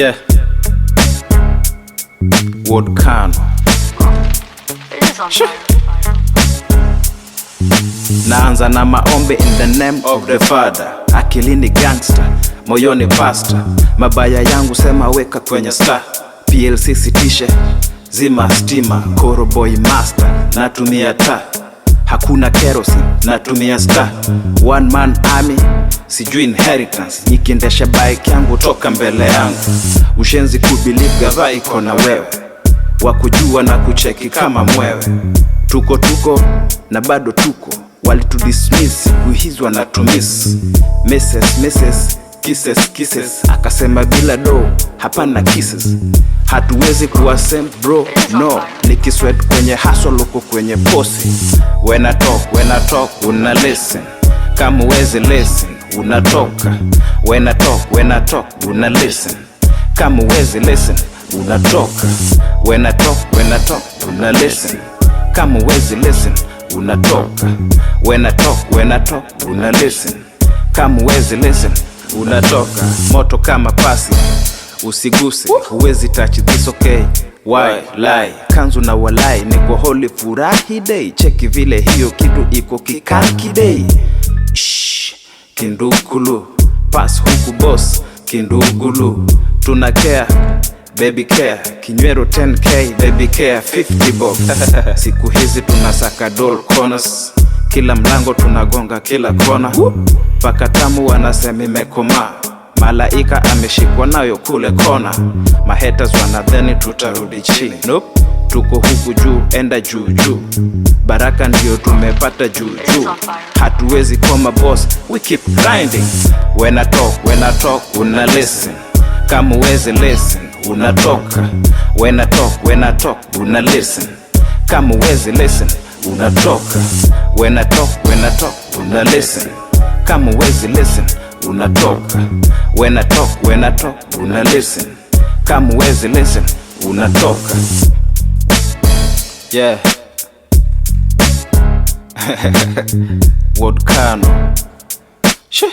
Yeah. Volcano. Naanza na maombi in the name of the Father. Akilini gangster, moyoni pastor. Mabaya yangu sema weka kwenye star. PLC sitishe, zima stima. Koro boy master, natumia taa. Hakuna kerosene, natumia star. One man army, sijui inheritance. Nikiendesha bike yangu toka mbele yangu. Ushenzi kubelieve gava iko na wewe. Wakujua na kucheki kama mwewe. Tuko na bado tuko. Walitudismiss, siku hizi wanatumiss. Misses, kisses. Akasema bila do, hapana kisses. Hatuwezi kuwa same bro, no. Nikisweat kwenye hustle uko kwenye posi. When I talk, una listen. Kama uwezi listen, unatoka. When I talk, una listen. Kama uwezi listen, unatoka. When I talk, una listen. Kama uwezi listen, unatoka. When I talk, una listen. Kama uwezi listen, unatoka. Moto kama pasi, usiguse, huwezi touch this okay. Why lie? Kanzu na walai, niko holy furahi day. Cheki vile hiyo kitu iko kikanki day. Shh, kindukulu, pass huku boss, kindugulu. Tuna care, baby care, kinywero 10k, baby care 50 bob. Siku hizi tunasaka doll corners, kila mlango tunagonga kila kona. Paka tamu wanasema imekoma, malaika ameshikwa nayo kule kona. Mahaters wanadhani tutarudi chini, nope. Tuko huku juu, enda juu. Baraka ndio tumepata juu. Hatuwezi koma boss, we keep grinding. When I talk, una listen. Kama uwezi listen, unatoka. When I talk, una listen. Kama uwezi listen, unatoka. When I talk, una listen. Kama uwezi listen, unatoka. When I talk, una listen. Kama uwezi listen, unatoka. Yeah. Volcano. Shit.